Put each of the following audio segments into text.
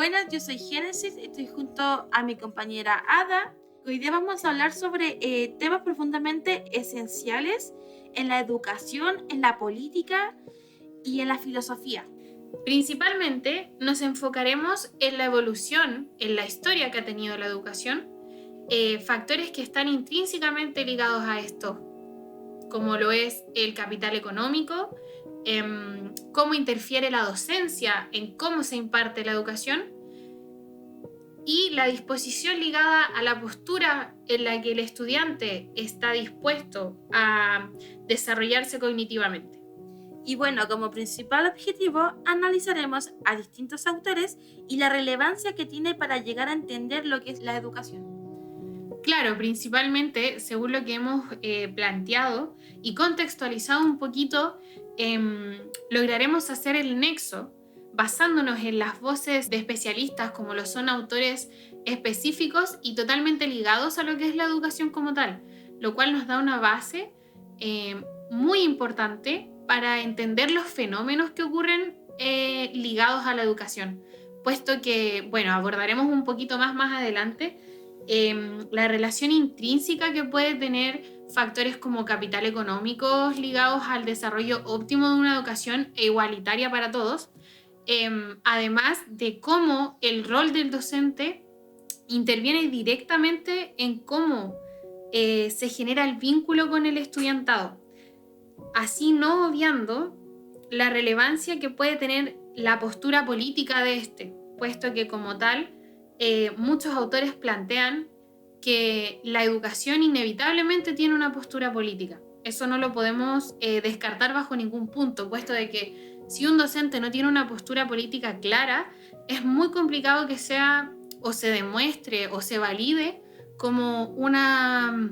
Buenas, yo soy Génesis y estoy junto a mi compañera Ada. Hoy día vamos a hablar sobre temas profundamente esenciales en la educación, en la política y en la filosofía. Principalmente nos enfocaremos en la evolución, en la historia que ha tenido la educación, factores que están intrínsecamente ligados a esto, como lo es el capital económico, cómo interfiere la docencia en cómo se imparte la educación y la disposición ligada a la postura en la que el estudiante está dispuesto a desarrollarse cognitivamente. Y bueno, como principal objetivo, analizaremos a distintos autores y la relevancia que tiene para llegar a entender lo que es la educación. Claro, principalmente, según lo que hemos planteado y contextualizado un poquito, lograremos hacer el nexo basándonos en las voces de especialistas como lo son autores específicos y totalmente ligados a lo que es la educación como tal, lo cual nos da una base muy importante para entender los fenómenos que ocurren ligados a la educación, puesto que, bueno, abordaremos un poquito más adelante la relación intrínseca que puede tener factores como capital económicos ligados al desarrollo óptimo de una educación e igualitaria para todos, además de cómo el rol del docente interviene directamente en cómo se genera el vínculo con el estudiantado, así no obviando la relevancia que puede tener la postura política de este, puesto que como tal muchos autores plantean que la educación inevitablemente tiene una postura política. Eso no lo podemos descartar bajo ningún punto, puesto de que si un docente no tiene una postura política clara, es muy complicado que sea o se demuestre o se valide como una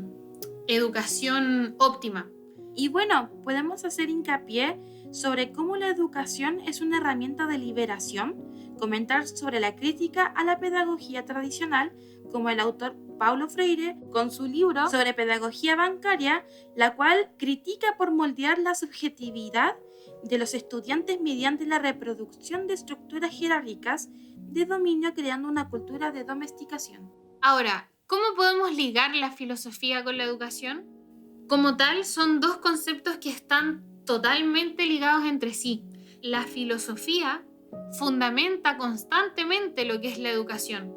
educación óptima. Y bueno, podemos hacer hincapié sobre cómo la educación es una herramienta de liberación, comentar sobre la crítica a la pedagogía tradicional, como el autor Paulo Freire con su libro sobre pedagogía bancaria, la cual critica por moldear la subjetividad de los estudiantes mediante la reproducción de estructuras jerárquicas de dominio, creando una cultura de domesticación. Ahora, ¿cómo podemos ligar la filosofía con la educación? Como tal, son dos conceptos que están totalmente ligados entre sí. La filosofía fundamenta constantemente lo que es la educación,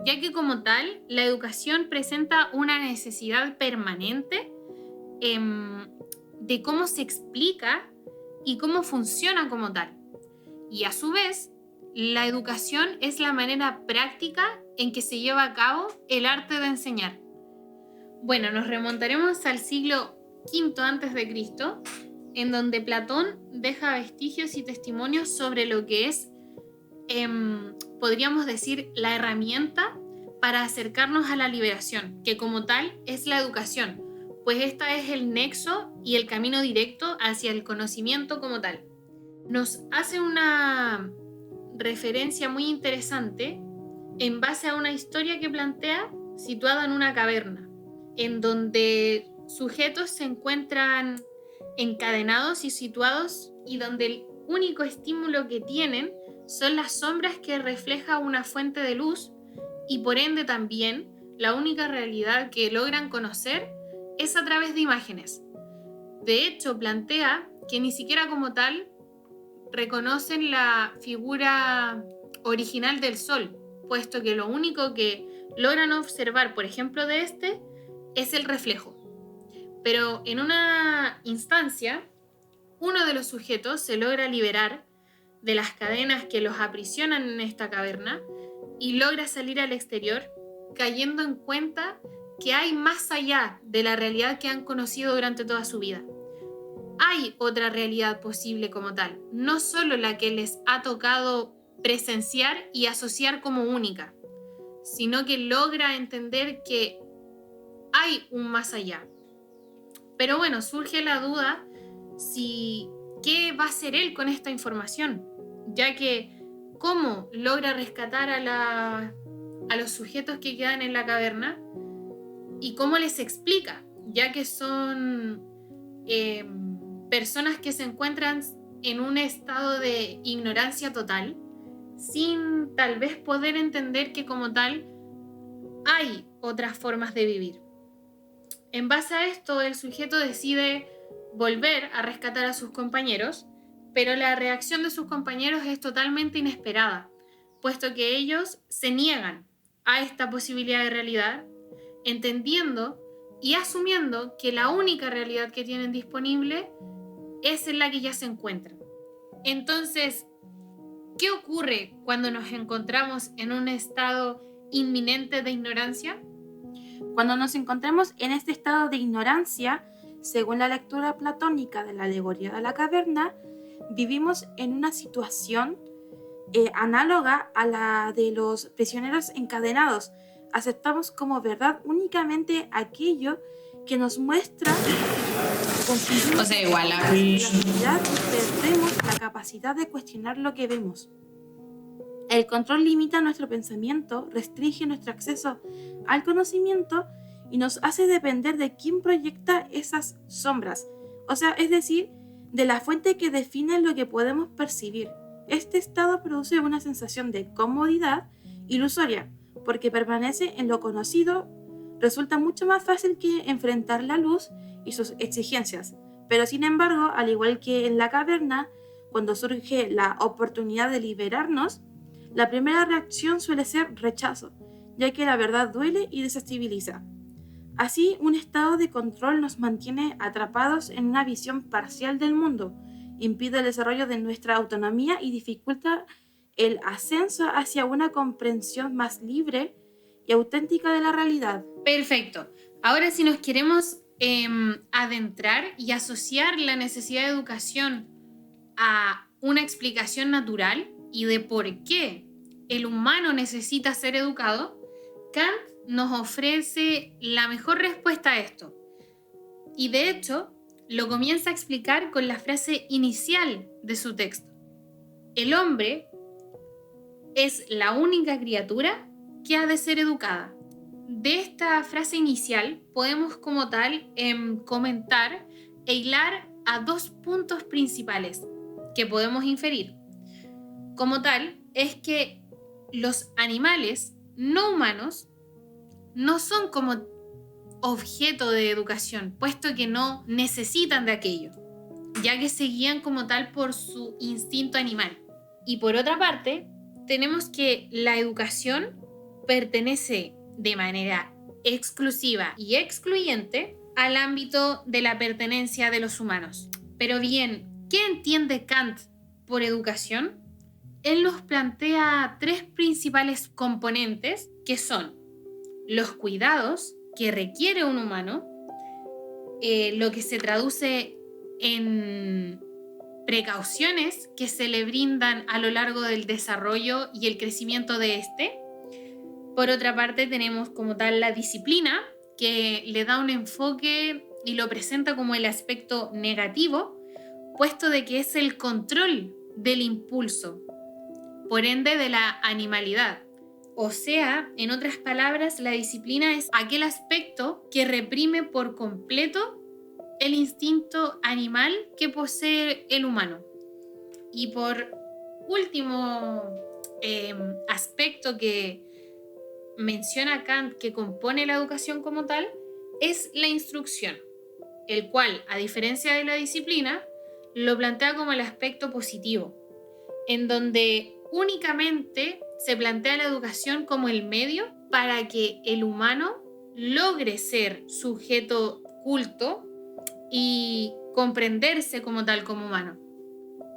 ya que como tal, la educación presenta una necesidad permanente de cómo se explica y cómo funciona como tal. Y a su vez, la educación es la manera práctica en que se lleva a cabo el arte de enseñar. Bueno, nos remontaremos al siglo V antes de Cristo, en donde Platón deja vestigios y testimonios sobre lo que es, podríamos decir, la herramienta para acercarnos a la liberación, que como tal es la educación, pues esta es el nexo y el camino directo hacia el conocimiento como tal. Nos hace una referencia muy interesante en base a una historia que plantea situada en una caverna, en donde sujetos se encuentran encadenados y situados y donde el único estímulo que tienen son las sombras que refleja una fuente de luz y por ende también la única realidad que logran conocer es a través de imágenes. De hecho, plantea que ni siquiera como tal reconocen la figura original del sol, puesto que lo único que logran observar, por ejemplo, de este, es el reflejo. Pero en una instancia, uno de los sujetos se logra liberar de las cadenas que los aprisionan en esta caverna y logra salir al exterior, cayendo en cuenta que hay más allá de la realidad que han conocido durante toda su vida. Hay otra realidad posible como tal, no solo la que les ha tocado presenciar y asociar como única, sino que logra entender que hay un más allá. Pero bueno, surge la duda si qué va a hacer él con esta información, ya que cómo logra rescatar a los sujetos que quedan en la caverna y cómo les explica, ya que son personas que se encuentran en un estado de ignorancia total sin tal vez poder entender que como tal hay otras formas de vivir. En base a esto, el sujeto decide volver a rescatar a sus compañeros, pero la reacción de sus compañeros es totalmente inesperada, puesto que ellos se niegan a esta posibilidad de realidad, entendiendo y asumiendo que la única realidad que tienen disponible es en la que ya se encuentran. Entonces, ¿qué ocurre cuando nos encontramos en un estado inminente de ignorancia? Cuando nos encontramos en este estado de ignorancia, según la lectura platónica de la alegoría de la caverna, vivimos en una situación análoga a la de los prisioneros encadenados. Aceptamos como verdad únicamente aquello que nos muestra O sea, igual la realidad y perdemos la capacidad de cuestionar lo que vemos. El control limita nuestro pensamiento, restringe nuestro acceso al conocimiento y nos hace depender de quién proyecta esas sombras, o sea, es decir, de la fuente que define lo que podemos percibir. Este estado produce una sensación de comodidad ilusoria, porque permanece en lo conocido, resulta mucho más fácil que enfrentar la luz y sus exigencias. Pero sin embargo, al igual que en la caverna, cuando surge la oportunidad de liberarnos, la primera reacción suele ser rechazo, ya que la verdad duele y desestabiliza. Así, un estado de control nos mantiene atrapados en una visión parcial del mundo, impide el desarrollo de nuestra autonomía y dificulta el ascenso hacia una comprensión más libre y auténtica de la realidad. Perfecto. Ahora si nos queremos adentrar y asociar la necesidad de educación a una explicación natural y de por qué el humano necesita ser educado, Kant nos ofrece la mejor respuesta a esto. Y de hecho, lo comienza a explicar con la frase inicial de su texto. El hombre es la única criatura que ha de ser educada. De esta frase inicial podemos como tal comentar e hilar a dos puntos principales que podemos inferir. Como tal, es que los animales no humanos no son como objeto de educación, puesto que no necesitan de aquello, ya que se guían como tal por su instinto animal. Y por otra parte, tenemos que la educación pertenece de manera exclusiva y excluyente al ámbito de la pertenencia de los humanos. Pero bien, ¿qué entiende Kant por educación? Él nos plantea tres principales componentes que son los cuidados que requiere un humano, lo que se traduce en precauciones que se le brindan a lo largo del desarrollo y el crecimiento de este. Por otra parte, tenemos como tal la disciplina, que le da un enfoque y lo presenta como el aspecto negativo, puesto de que es el control del impulso, por ende de la animalidad. O sea, en otras palabras, la disciplina es aquel aspecto que reprime por completo el instinto animal que posee el humano. Y por último aspecto que menciona Kant que compone la educación como tal, es la instrucción, el cual, a diferencia de la disciplina, lo plantea como el aspecto positivo, en donde únicamente se plantea la educación como el medio para que el humano logre ser sujeto culto y comprenderse como tal como humano.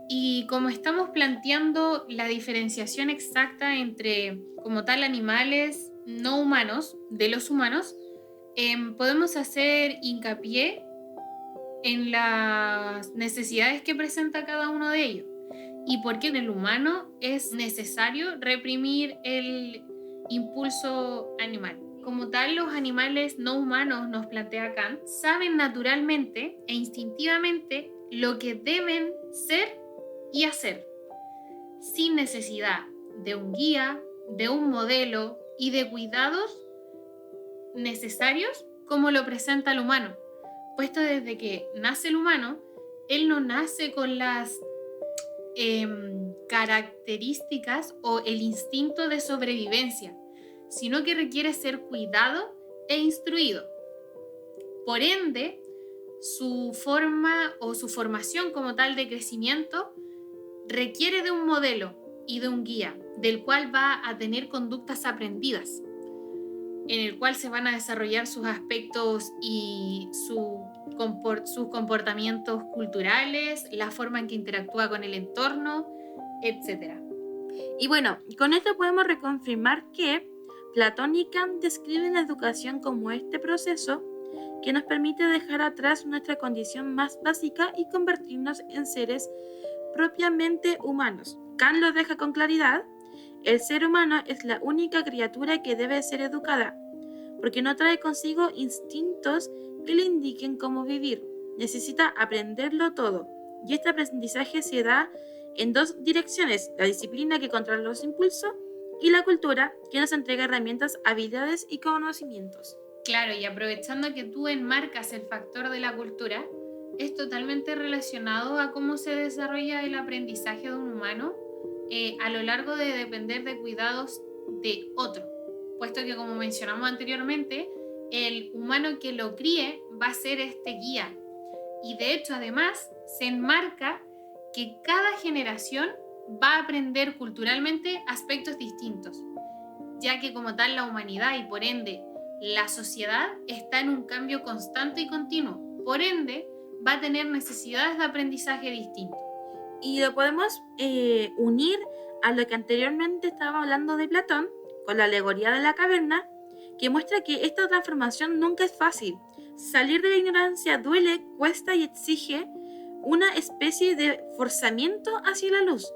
Y como estamos planteando la diferenciación exacta entre como tal animales no humanos de los humanos, podemos hacer hincapié en las necesidades que presenta cada uno de ellos y por qué en el humano es necesario reprimir el impulso animal. Como tal, los animales no humanos, nos plantea Kant, saben naturalmente e instintivamente lo que deben ser y hacer, sin necesidad de un guía, de un modelo y de cuidados necesarios como lo presenta el humano, puesto desde que nace el humano, él no nace con las características o el instinto de sobrevivencia, sino que requiere ser cuidado e instruido. Por ende, su forma o su formación como tal de crecimiento requiere de un modelo y de un guía, del cual va a tener conductas aprendidas, en el cual se van a desarrollar sus aspectos y sus comportamientos culturales, la forma en que interactúa con el entorno, etc. Y bueno, con esto podemos reconfirmar que Platón y Kant describen la educación como este proceso que nos permite dejar atrás nuestra condición más básica y convertirnos en seres propiamente humanos. Kant lo deja con claridad: el ser humano es la única criatura que debe ser educada, porque no trae consigo instintos que le indiquen cómo vivir. Necesita aprenderlo todo, y este aprendizaje se da en dos direcciones: la disciplina, que controla los impulsos, y la cultura, que nos entrega herramientas, habilidades y conocimientos. Claro, y aprovechando que tú enmarcas el factor de la cultura, es totalmente relacionado a cómo se desarrolla el aprendizaje de un humano a lo largo de depender de cuidados de otro, puesto que, como mencionamos anteriormente, el humano que lo críe va a ser este guía. Y de hecho, además, se enmarca que cada generación va a aprender culturalmente aspectos distintos, ya que como tal la humanidad y por ende la sociedad está en un cambio constante y continuo. Por ende, va a tener necesidades de aprendizaje distintas. Y lo podemos unir a lo que anteriormente estaba hablando de Platón, con la alegoría de la caverna, que muestra que esta transformación nunca es fácil. Salir de la ignorancia duele, cuesta y exige una especie de forzamiento hacia la luz.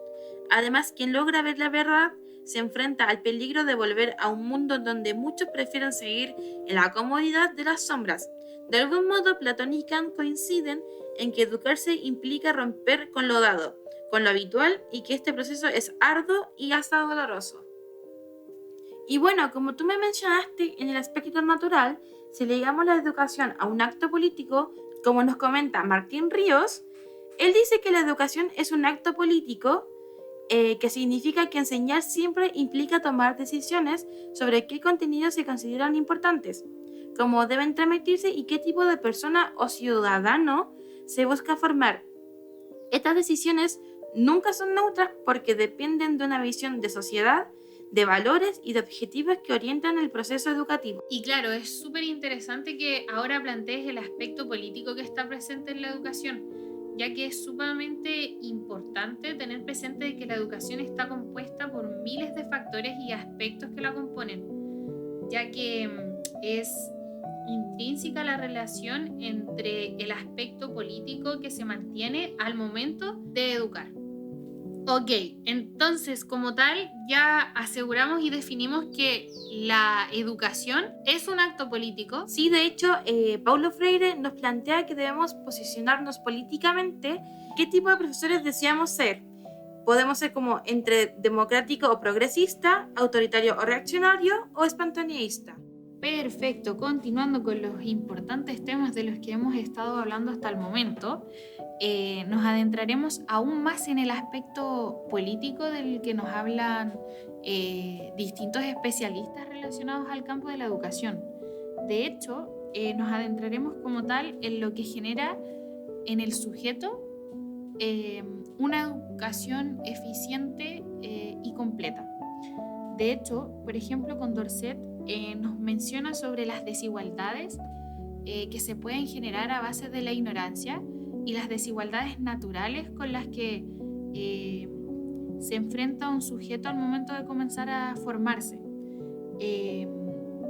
Además, quien logra ver la verdad se enfrenta al peligro de volver a un mundo donde muchos prefieren seguir en la comodidad de las sombras. De algún modo, Platón y Kant coinciden en que educarse implica romper con lo dado, con lo habitual, y que este proceso es arduo y hasta doloroso. Y bueno, como tú me mencionaste, en el aspecto natural, si ligamos la educación a un acto político, como nos comenta Martín Ríos, él dice que la educación es un acto político que significa que enseñar siempre implica tomar decisiones sobre qué contenidos se consideran importantes, cómo deben transmitirse y qué tipo de persona o ciudadano se busca formar. Estas decisiones nunca son neutras porque dependen de una visión de sociedad, de valores y de objetivos que orientan el proceso educativo. Y claro, es súper interesante que ahora plantees el aspecto político que está presente en la educación, ya que es sumamente importante tener presente que la educación está compuesta por miles de factores y aspectos que la componen, ya que es intrínseca la relación entre el aspecto político que se mantiene al momento de educar. Ok, entonces como tal ya aseguramos y definimos que la educación es un acto político. Sí, de hecho, Paulo Freire nos plantea que debemos posicionarnos políticamente, qué tipo de profesores deseamos ser. Podemos ser como entre democrático o progresista, autoritario o reaccionario, o espontaneísta. Perfecto, continuando con los importantes temas de los que hemos estado hablando hasta el momento, nos adentraremos aún más en el aspecto político del que nos hablan distintos especialistas relacionados al campo de la educación. De hecho, nos adentraremos como tal en lo que genera en el sujeto una educación eficiente y completa. De hecho, por ejemplo, Condorcet nos menciona sobre las desigualdades que se pueden generar a base de la ignorancia y las desigualdades naturales con las que se enfrenta un sujeto al momento de comenzar a formarse.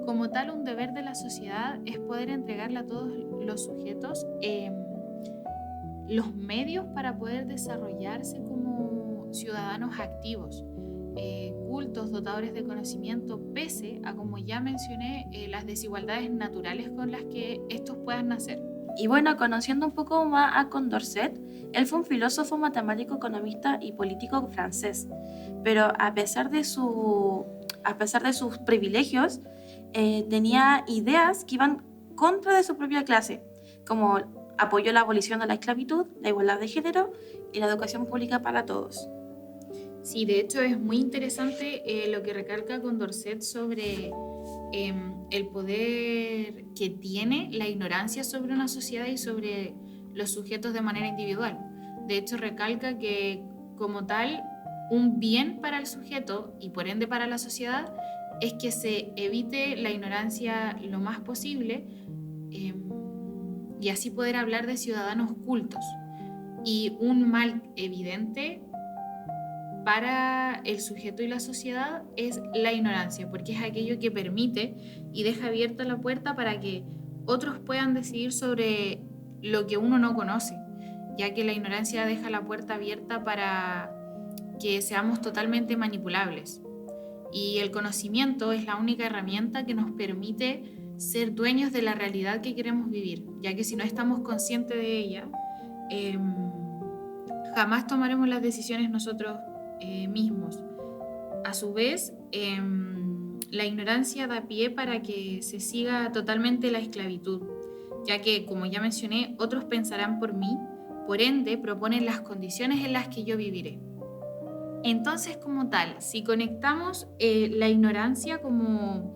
Como tal, un deber de la sociedad es poder entregarle a todos los sujetos los medios para poder desarrollarse como ciudadanos activos, cultos, dotadores de conocimiento, pese a, como ya mencioné, las desigualdades naturales con las que estos puedan nacer. Y bueno, conociendo un poco más a Condorcet, él fue un filósofo, matemático, economista y político francés, pero a pesar de sus privilegios, tenía ideas que iban contra de su propia clase, como apoyó la abolición de la esclavitud, la igualdad de género y la educación pública para todos. Sí, de hecho es muy interesante lo que recalca Condorcet sobre el poder que tiene la ignorancia sobre una sociedad y sobre los sujetos de manera individual. De hecho, recalca que como tal, un bien para el sujeto y por ende para la sociedad es que se evite la ignorancia lo más posible, y así poder hablar de ciudadanos cultos. Y un mal evidente para el sujeto y la sociedad es la ignorancia, porque es aquello que permite y deja abierta la puerta para que otros puedan decidir sobre lo que uno no conoce, ya que la ignorancia deja la puerta abierta para que seamos totalmente manipulables. Y el conocimiento es la única herramienta que nos permite ser dueños de la realidad que queremos vivir, ya que si no estamos conscientes de ella, jamás tomaremos las decisiones nosotros mismos. A su vez, la ignorancia da pie para que se siga totalmente la esclavitud, ya que, como ya mencioné, otros pensarán por mí, por ende proponen las condiciones en las que yo viviré. Entonces, como tal, si conectamos la ignorancia como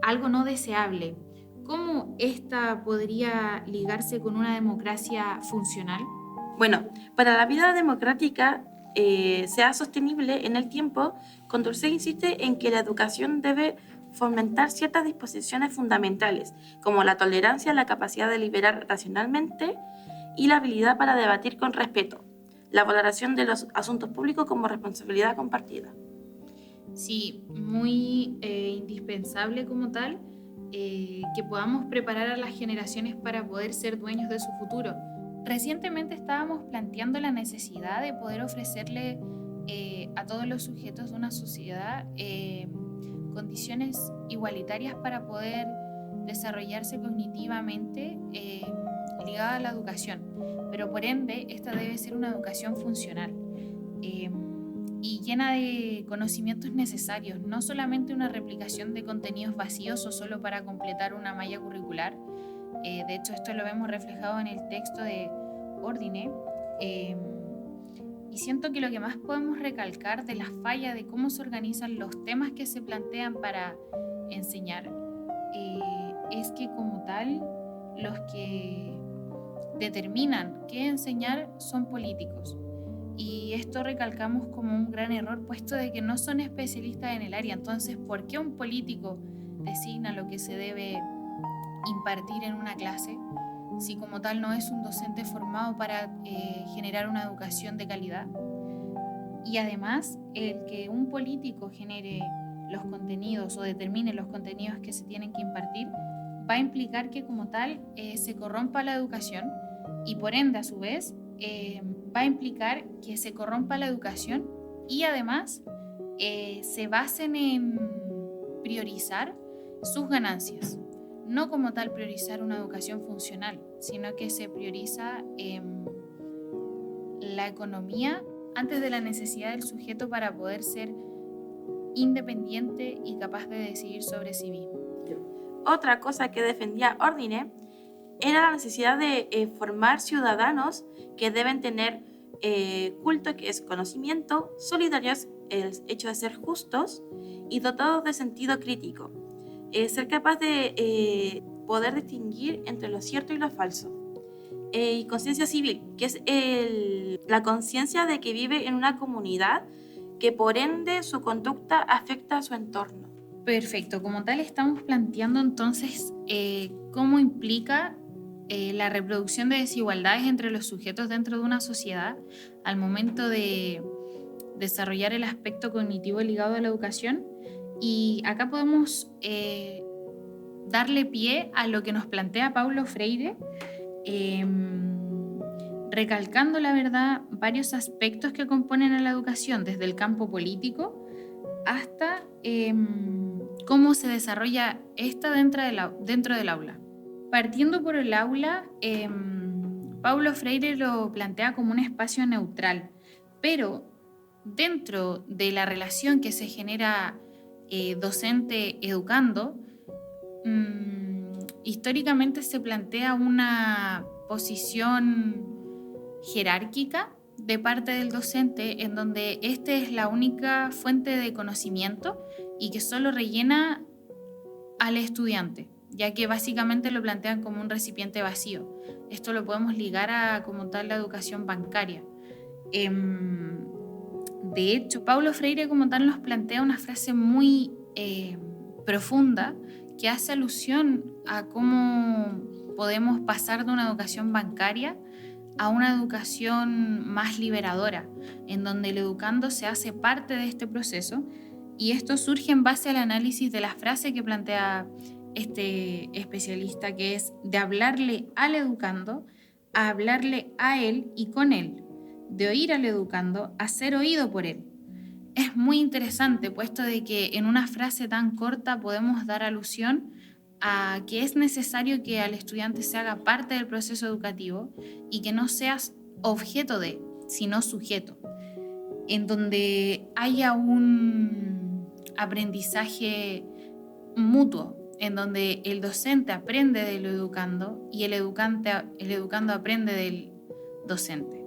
algo no deseable, ¿cómo esta podría ligarse con una democracia funcional? Bueno, para la vida democrática sea sostenible en el tiempo, Condorcet insiste en que la educación debe fomentar ciertas disposiciones fundamentales, como la tolerancia, la capacidad de deliberar racionalmente y la habilidad para debatir con respeto, la valoración de los asuntos públicos como responsabilidad compartida. Sí, muy indispensable como tal, que podamos preparar a las generaciones para poder ser dueños de su futuro. Recientemente estábamos planteando la necesidad de poder ofrecerle a todos los sujetos de una sociedad condiciones igualitarias para poder desarrollarse cognitivamente ligada a la educación, pero por ende esta debe ser una educación funcional y llena de conocimientos necesarios, no solamente una replicación de contenidos vacíos o solo para completar una malla curricular. De hecho, esto lo vemos reflejado en el texto de Ordine, y siento que lo que más podemos recalcar de la falla de cómo se organizan los temas que se plantean para enseñar es que como tal los que determinan qué enseñar son políticos. Y esto recalcamos como un gran error, puesto de que no son especialistas en el área. Entonces, ¿por qué un político designa lo que se debe impartir en una clase si como tal no es un docente formado para generar una educación de calidad? Y además, el que un político genere los contenidos o determine los contenidos que se tienen que impartir va a implicar que como tal se corrompa la educación y por ende a su vez va a implicar que se corrompa la educación y además se basen en priorizar sus ganancias, no como tal priorizar una educación funcional, sino que se prioriza la economía antes de la necesidad del sujeto para poder ser independiente y capaz de decidir sobre sí mismo. Otra cosa que defendía Ordine era la necesidad de formar ciudadanos que deben tener culto, que es conocimiento, solidarios, el hecho de ser justos y dotados de sentido crítico. Ser capaz de poder distinguir entre lo cierto y lo falso. Y conciencia civil, que es la conciencia de que vive en una comunidad que por ende su conducta afecta a su entorno. Perfecto, como tal estamos planteando entonces cómo implica la reproducción de desigualdades entre los sujetos dentro de una sociedad al momento de desarrollar el aspecto cognitivo ligado a la educación. Y acá podemos darle pie a lo que nos plantea Paulo Freire, recalcando la verdad varios aspectos que componen a la educación, desde el campo político hasta cómo se desarrolla esta dentro del aula. Partiendo por el aula, Paulo Freire lo plantea como un espacio neutral, pero dentro de la relación que se genera docente-educando, históricamente se plantea una posición jerárquica de parte del docente en donde este es la única fuente de conocimiento y que solo rellena al estudiante, ya que básicamente lo plantean como un recipiente vacío. Esto lo podemos ligar a como tal la educación bancaria. De hecho, Paulo Freire como tal nos plantea una frase muy profunda que hace alusión a cómo podemos pasar de una educación bancaria a una educación más liberadora, en donde el educando se hace parte de este proceso, y esto surge en base al análisis de la frase que plantea este especialista, que es de hablarle al educando a hablarle a él y con él, de oír al educando a ser oído por él. Es muy interesante, puesto de que en una frase tan corta podemos dar alusión a que es necesario que al estudiante se haga parte del proceso educativo y que no seas objeto de, sino sujeto, en donde haya un aprendizaje mutuo, en donde el docente aprende del educando y el educando aprende del docente.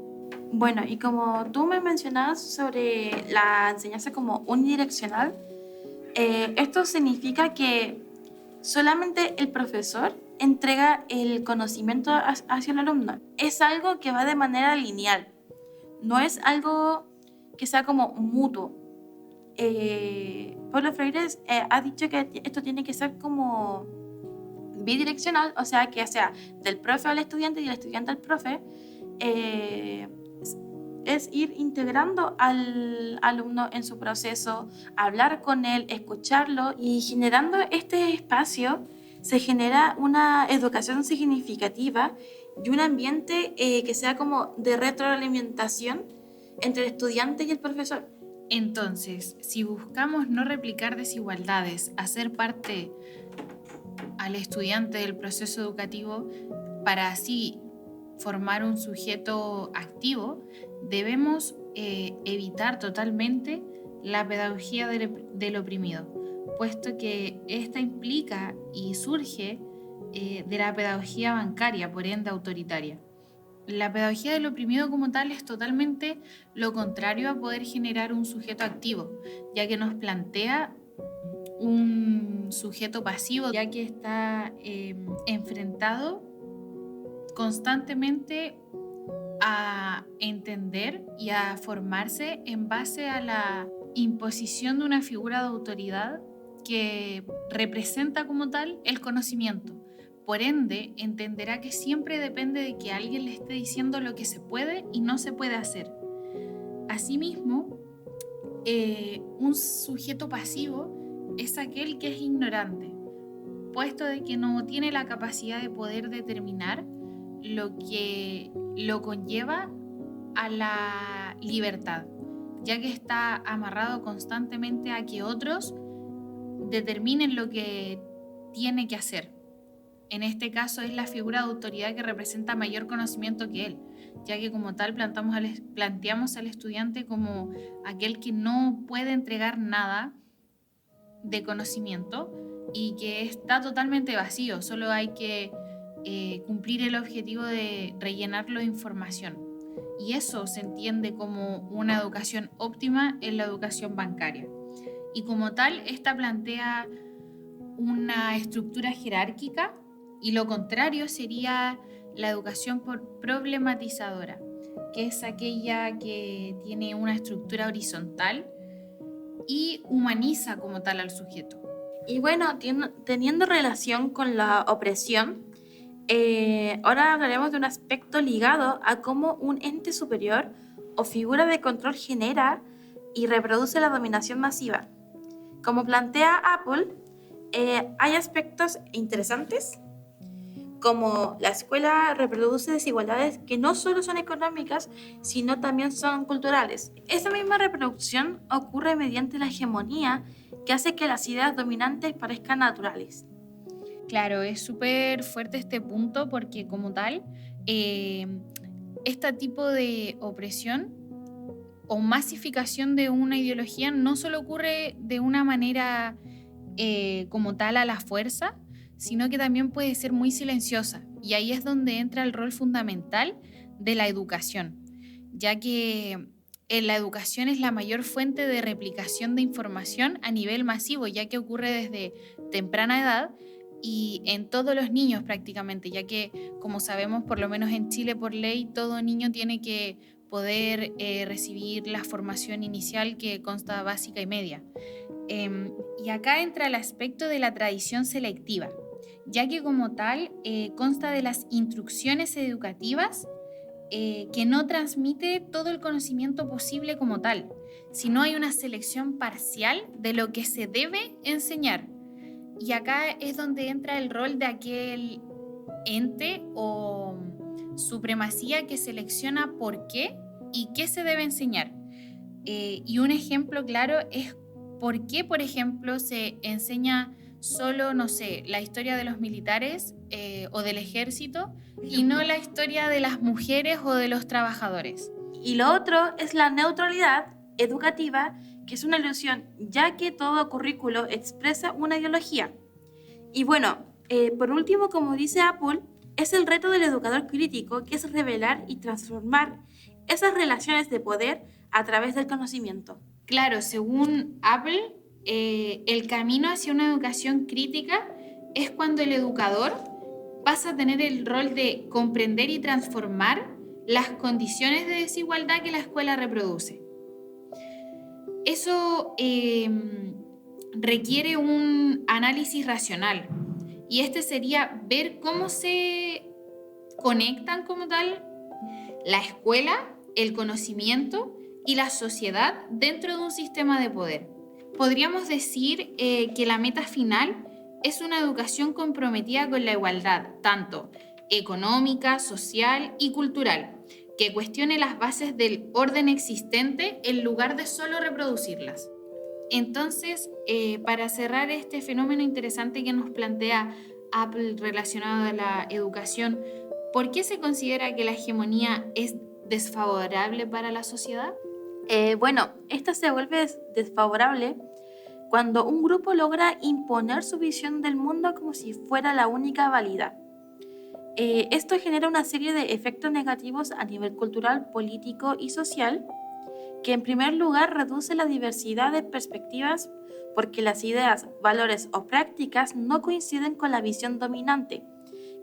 Bueno, y como tú me mencionabas sobre la enseñanza como unidireccional, esto significa que solamente el profesor entrega el conocimiento hacia el alumno. Es algo que va de manera lineal, no es algo que sea como mutuo. Paulo Freire ha dicho que esto tiene que ser como bidireccional, o sea, que sea del profe al estudiante y del estudiante al profe. Es ir integrando al alumno en su proceso, hablar con él, escucharlo, y generando este espacio se genera una educación significativa y un ambiente que sea como de retroalimentación entre el estudiante y el profesor. Entonces, si buscamos no replicar desigualdades, hacer parte al estudiante del proceso educativo para así formar un sujeto activo, debemos evitar totalmente la pedagogía del oprimido, puesto que esta implica y surge de la pedagogía bancaria, por ende autoritaria. La pedagogía del oprimido como tal es totalmente lo contrario a poder generar un sujeto activo, ya que nos plantea un sujeto pasivo, ya que está enfrentado constantemente a entender y a formarse en base a la imposición de una figura de autoridad que representa como tal el conocimiento. Por ende, entenderá que siempre depende de que alguien le esté diciendo lo que se puede y no se puede hacer. Asimismo, un sujeto pasivo es aquel que es ignorante, puesto de que no tiene la capacidad de poder determinar lo que lo conlleva a la libertad, ya que está amarrado constantemente a que otros determinen lo que tiene que hacer. En este caso es la figura de autoridad que representa mayor conocimiento que él, ya que como tal planteamos al estudiante como aquel que no puede entregar nada de conocimiento y que está totalmente vacío, solo hay que cumplir el objetivo de rellenarlo de información. Y eso se entiende como una educación óptima en la educación bancaria. Y como tal, esta plantea una estructura jerárquica, y lo contrario sería la educación problematizadora, que es aquella que tiene una estructura horizontal y humaniza como tal al sujeto. Y bueno, teniendo relación con la opresión, ahora hablaremos de un aspecto ligado a cómo un ente superior o figura de control genera y reproduce la dominación masiva. Como plantea Apple, hay aspectos interesantes, como la escuela reproduce desigualdades que no solo son económicas, sino también son culturales. Esa misma reproducción ocurre mediante la hegemonía que hace que las ideas dominantes parezcan naturales. Claro, es súper fuerte este punto porque como tal, este tipo de opresión o masificación de una ideología no solo ocurre de una manera como tal a la fuerza, sino que también puede ser muy silenciosa. Y ahí es donde entra el rol fundamental de la educación, ya que la educación es la mayor fuente de replicación de información a nivel masivo, ya que ocurre desde temprana edad y en todos los niños prácticamente, ya que, como sabemos, por lo menos en Chile por ley, todo niño tiene que poder recibir la formación inicial que consta básica y media. Y acá entra el aspecto de la tradición selectiva, ya que como tal consta de las instrucciones educativas que no transmite todo el conocimiento posible como tal, sino hay una selección parcial de lo que se debe enseñar. Y acá es donde entra el rol de aquel ente o supremacía que selecciona por qué y qué se debe enseñar. Y un ejemplo claro es por qué, por ejemplo, se enseña solo, no sé, la historia de los militares o del ejército y no la historia de las mujeres o de los trabajadores. Y lo otro es la neutralidad educativa, que es una ilusión, ya que todo currículo expresa una ideología. Y bueno, por último, como dice Apple, es el reto del educador crítico, que es revelar y transformar esas relaciones de poder a través del conocimiento. Claro, según Apple, el camino hacia una educación crítica es cuando el educador pasa a tener el rol de comprender y transformar las condiciones de desigualdad que la escuela reproduce. Eso requiere un análisis racional y este sería ver cómo se conectan como tal la escuela, el conocimiento y la sociedad dentro de un sistema de poder. Podríamos decir que la meta final es una educación comprometida con la igualdad, tanto económica, social y cultural, que cuestione las bases del orden existente en lugar de solo reproducirlas. Entonces, para cerrar este fenómeno interesante que nos plantea Apple relacionado a la educación, ¿por qué se considera que la hegemonía es desfavorable para la sociedad? Bueno, esta se vuelve desfavorable cuando un grupo logra imponer su visión del mundo como si fuera la única válida. Esto genera una serie de efectos negativos a nivel cultural, político y social, que en primer lugar reduce la diversidad de perspectivas porque las ideas, valores o prácticas no coinciden con la visión dominante,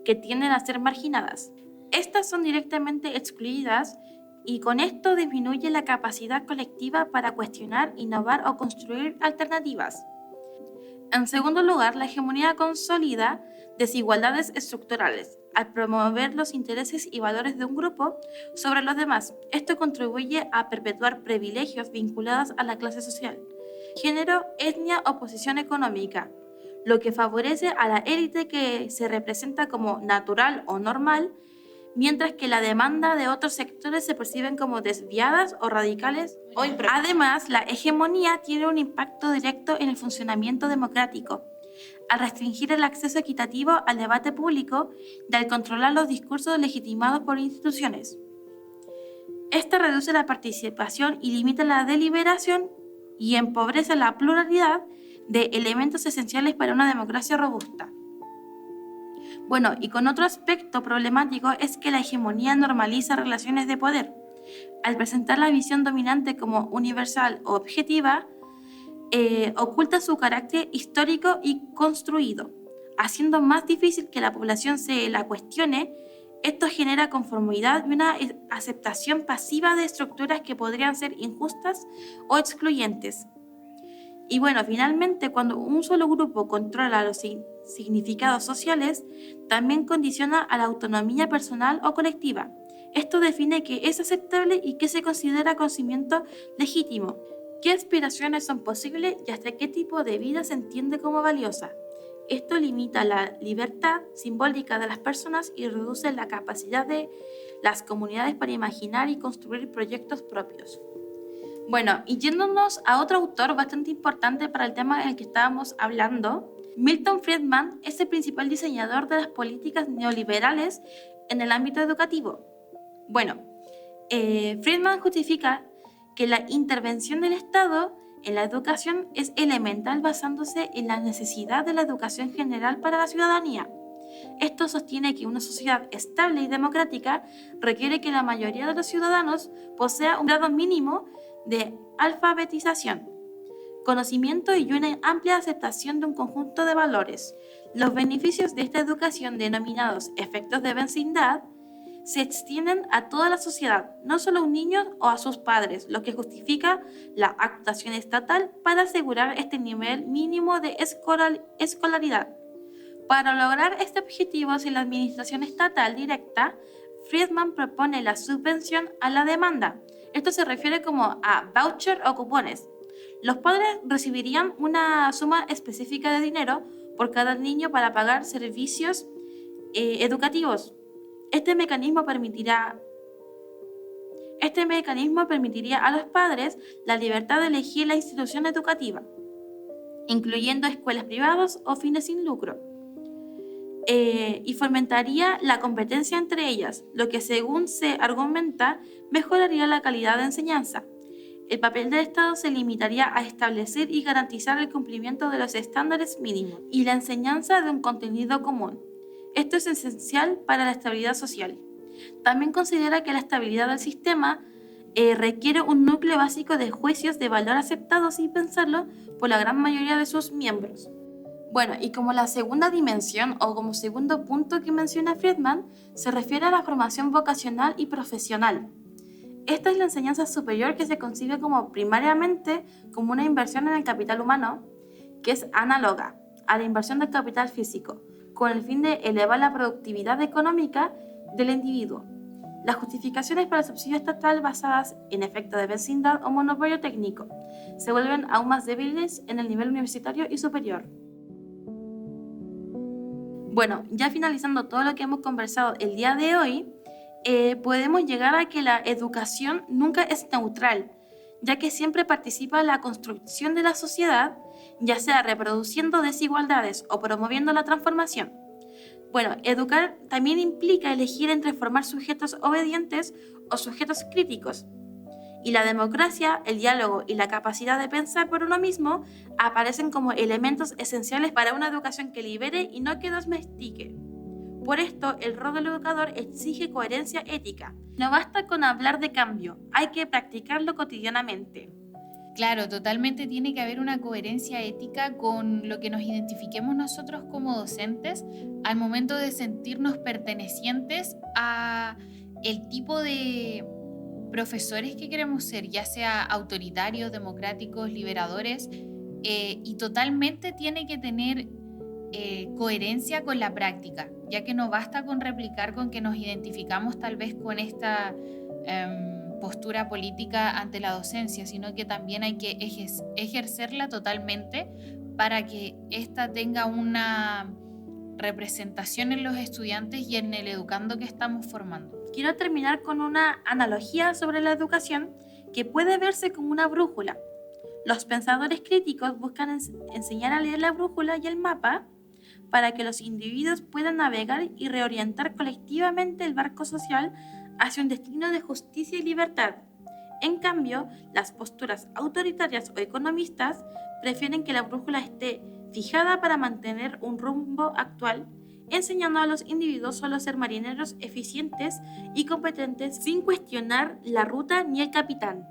que tienden a ser marginadas. Estas son directamente excluidas y con esto disminuye la capacidad colectiva para cuestionar, innovar o construir alternativas. En segundo lugar, la hegemonía consolida desigualdades estructurales al promover los intereses y valores de un grupo sobre los demás. Esto contribuye a perpetuar privilegios vinculados a la clase social, género, etnia o posición económica, lo que favorece a la élite que se representa como natural o normal, mientras que la demanda de otros sectores se perciben como desviadas o radicales o impropias. Además, la hegemonía tiene un impacto directo en el funcionamiento democrático, al restringir el acceso equitativo al debate público y al controlar los discursos legitimados por instituciones. Esta reduce la participación y limita la deliberación y empobrece la pluralidad de elementos esenciales para una democracia robusta. Bueno, y con otro aspecto problemático es que la hegemonía normaliza relaciones de poder. Al presentar la visión dominante como universal o objetiva, oculta su carácter histórico y construido, haciendo más difícil que la población se la cuestione. Esto genera conformidad y una aceptación pasiva de estructuras que podrían ser injustas o excluyentes. Y bueno, finalmente, cuando un solo grupo controla los significados sociales, también condiciona a la autonomía personal o colectiva. Esto define qué es aceptable y qué se considera conocimiento legítimo, qué aspiraciones son posibles y hasta qué tipo de vida se entiende como valiosa. Esto limita la libertad simbólica de las personas y reduce la capacidad de las comunidades para imaginar y construir proyectos propios. Bueno, y yéndonos a otro autor bastante importante para el tema en el que estábamos hablando, Milton Friedman es el principal diseñador de las políticas neoliberales en el ámbito educativo. Bueno, Friedman justifica que la intervención del Estado en la educación es elemental basándose en la necesidad de la educación general para la ciudadanía. Esto sostiene que una sociedad estable y democrática requiere que la mayoría de los ciudadanos posea un grado mínimo de alfabetización, conocimiento y una amplia aceptación de un conjunto de valores. Los beneficios de esta educación, denominados efectos de vecindad, se extienden a toda la sociedad, no solo a un niño o a sus padres, lo que justifica la actuación estatal para asegurar este nivel mínimo de escolaridad. Para lograr este objetivo sin la administración estatal directa, Friedman propone la subvención a la demanda. Esto se refiere como a voucher o cupones. Los padres recibirían una suma específica de dinero por cada niño para pagar servicios educativos. Este mecanismo permitiría a los padres la libertad de elegir la institución educativa, incluyendo escuelas privadas o fines sin lucro, y fomentaría la competencia entre ellas, lo que, según se argumenta, mejoraría la calidad de enseñanza. El papel del Estado se limitaría a establecer y garantizar el cumplimiento de los estándares mínimos y la enseñanza de un contenido común. Esto es esencial para la estabilidad social. También considera que la estabilidad del sistema requiere un núcleo básico de juicios de valor aceptados sin pensarlo por la gran mayoría de sus miembros. Bueno, y como la segunda dimensión o como segundo punto que menciona Friedman, se refiere a la formación vocacional y profesional. Esta es la enseñanza superior que se concibe como primariamente como una inversión en el capital humano, que es análoga a la inversión del capital físico, con el fin de elevar la productividad económica del individuo. Las justificaciones para el subsidio estatal basadas en efectos de vecindad o monopolio técnico se vuelven aún más débiles en el nivel universitario y superior. Bueno, ya finalizando todo lo que hemos conversado el día de hoy, podemos llegar a que la educación nunca es neutral, ya que siempre participa en la construcción de la sociedad, ya sea reproduciendo desigualdades o promoviendo la transformación. Bueno, educar también implica elegir entre formar sujetos obedientes o sujetos críticos. Y la democracia, el diálogo y la capacidad de pensar por uno mismo aparecen como elementos esenciales para una educación que libere y no que domestique. Por esto, el rol del educador exige coherencia ética. No basta con hablar de cambio, hay que practicarlo cotidianamente. Claro, totalmente tiene que haber una coherencia ética con lo que nos identifiquemos nosotros como docentes al momento de sentirnos pertenecientes a el tipo de profesores que queremos ser, ya sea autoritarios, democráticos, liberadores, y totalmente tiene que tener coherencia con la práctica, ya que no basta con replicar, con que nos identificamos tal vez con esta postura política ante la docencia, sino que también hay que ejercerla totalmente para que ésta tenga una representación en los estudiantes y en el educando que estamos formando. Quiero terminar con una analogía sobre la educación que puede verse como una brújula. Los pensadores críticos buscan enseñar a leer la brújula y el mapa para que los individuos puedan navegar y reorientar colectivamente el barco social hacia un destino de justicia y libertad. En cambio, las posturas autoritarias o economistas prefieren que la brújula esté fijada para mantener un rumbo actual, enseñando a los individuos solo a ser marineros eficientes y competentes sin cuestionar la ruta ni el capitán.